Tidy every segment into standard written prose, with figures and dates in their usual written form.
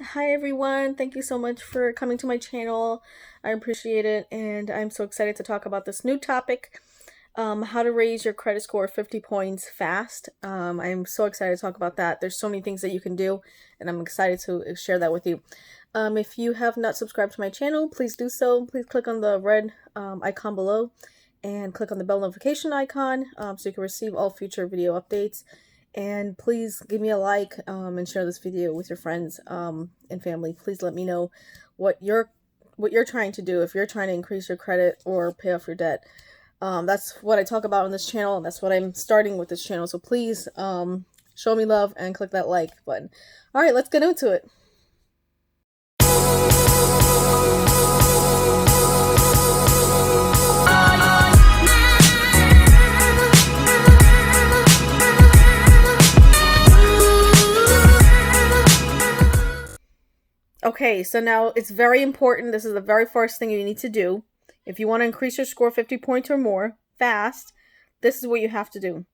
Hi everyone, thank you so much for coming to my channel. I appreciate it, and I'm so excited to talk about this new topic, how to raise your credit score 50 points fast. I'm so excited to talk about that. There's so many things that you can do, and I'm excited to share that with you. If you have not subscribed to my channel, please do so. Please click on the red icon below and click on the bell notification icon so you can receive all future video updates. And please give me a like and share this video with your friends and family. Please let me know what you're trying to do, if you're trying to increase your credit or pay off your debt. That's what I talk about on this channel, and that's what I'm starting with this channel. So please show me love and click that like button. All right, let's get into it. Okay, so now it's very important. This is the very first thing you need to do. If you want to increase your score 50 points or more fast, this is what you have to do.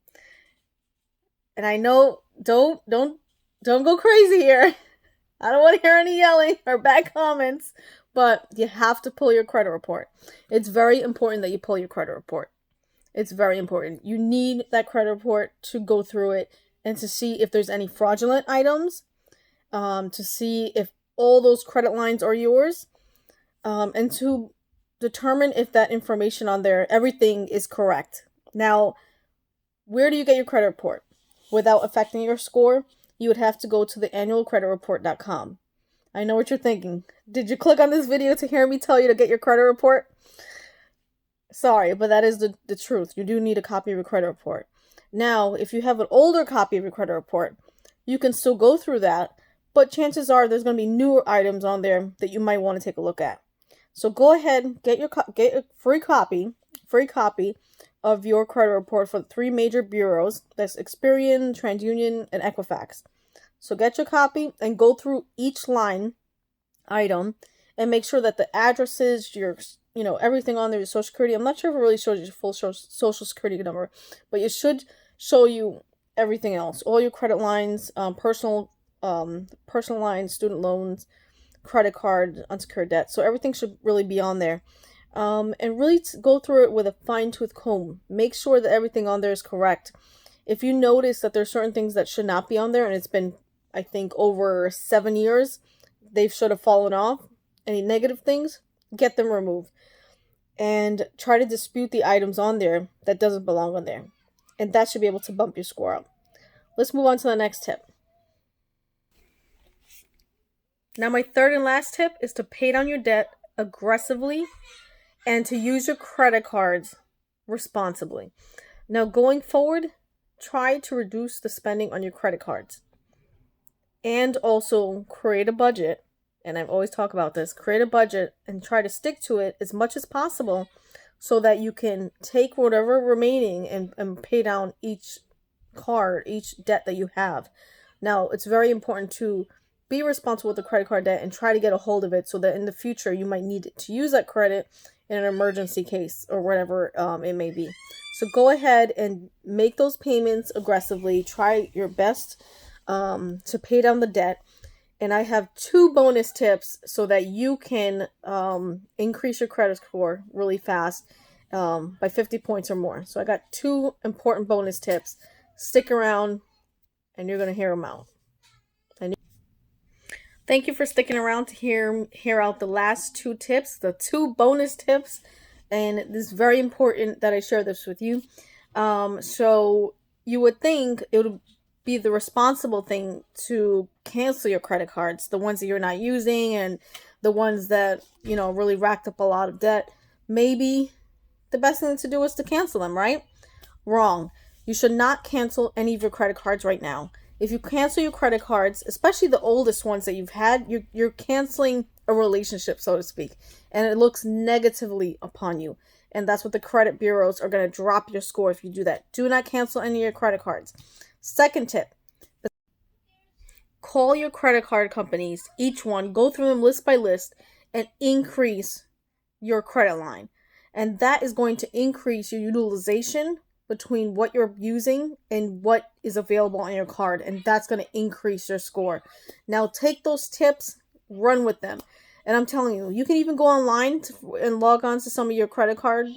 And I know, don't go crazy here. I don't want to hear any yelling or bad comments, but you have to pull your credit report. It's very important that you pull your credit report. It's very important. You need that credit report to go through it and to see if there's any fraudulent items, to see if all those credit lines are yours, and to determine if that information on there, everything is correct. Now, where do you get your credit report? Without affecting your score, you would have to go to the annualcreditreport.com. I know what you're thinking. Did you click on this video to hear me tell you to get your credit report? Sorry, but that is the truth. You do need a copy of your credit report. Now, if you have an older copy of your credit report, you can still go through that, but chances are there's going to be newer items on there that you might want to take a look at. So go ahead, get a free copy of your credit report for the three major bureaus. That's Experian, TransUnion, and Equifax. So get your copy and go through each line item and make sure that the addresses, everything on there, your social security. I'm not sure if it really shows you your full social security number, but it should show you everything else. All your credit lines, personal lines, student loans, credit card, unsecured debt. So everything should really be on there. And really go through it with a fine-tooth comb. Make sure that everything on there is correct. If you notice that there's certain things that should not be on there, and it's been, I think, over 7 years, they should have fallen off. Any negative things, get them removed. And try to dispute the items on there that doesn't belong on there. And that should be able to bump your score up. Let's move on to the next tip. Now, my third and last tip is to pay down your debt aggressively and to use your credit cards responsibly. Now, going forward, try to reduce the spending on your credit cards. And also create a budget. And I've always talked about this. Create a budget and try to stick to it as much as possible so that you can take whatever remaining and pay down each card, each debt that you have. Now, it's very important to be responsible with the credit card debt and try to get a hold of it so that in the future you might need to use that credit in an emergency case or whatever it may be. So go ahead and make those payments aggressively. Try your best to pay down the debt. And I have 2 bonus tips so that you can increase your credit score really fast by 50 points or more. So I got 2 important bonus tips. Stick around and you're going to hear them out. Thank you for sticking around to hear out the last 2 tips, the 2 bonus tips. And this is very important that I share this with you. So you would think it would be the responsible thing to cancel your credit cards, the ones that you're not using and the ones that, really racked up a lot of debt. Maybe the best thing to do is to cancel them, right? Wrong. You should not cancel any of your credit cards right now. If you cancel your credit cards, especially the oldest ones that you've had, you're canceling a relationship, so to speak, and it looks negatively upon you. And that's what the credit bureaus are going to drop your score if you do that. Do not cancel any of your credit cards. Second tip, call your credit card companies, each one, go through them list by list, and increase your credit line. And that is going to increase your utilization between what you're using and what is available on your card, and that's going to increase your score. Now take those tips, run with them. And I'm telling you, you can even go online and log on to some of your credit card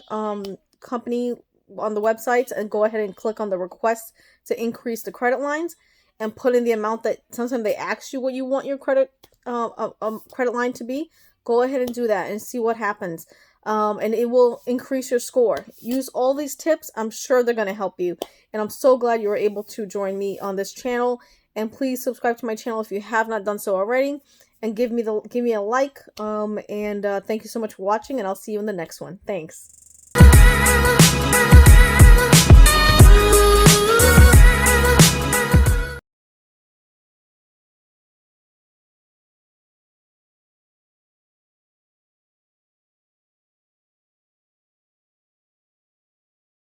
company on the websites and go ahead and click on the request to increase the credit lines and put in the amount that sometimes they ask you what you want your credit line to be. Go ahead and do that and see what happens. And it will increase your score. Use all these tips. I'm sure they're going to help you. And I'm so glad you were able to join me on this channel. And please subscribe to my channel if you have not done so already. And give me a like. Thank you so much for watching. And I'll see you in the next one. Thanks.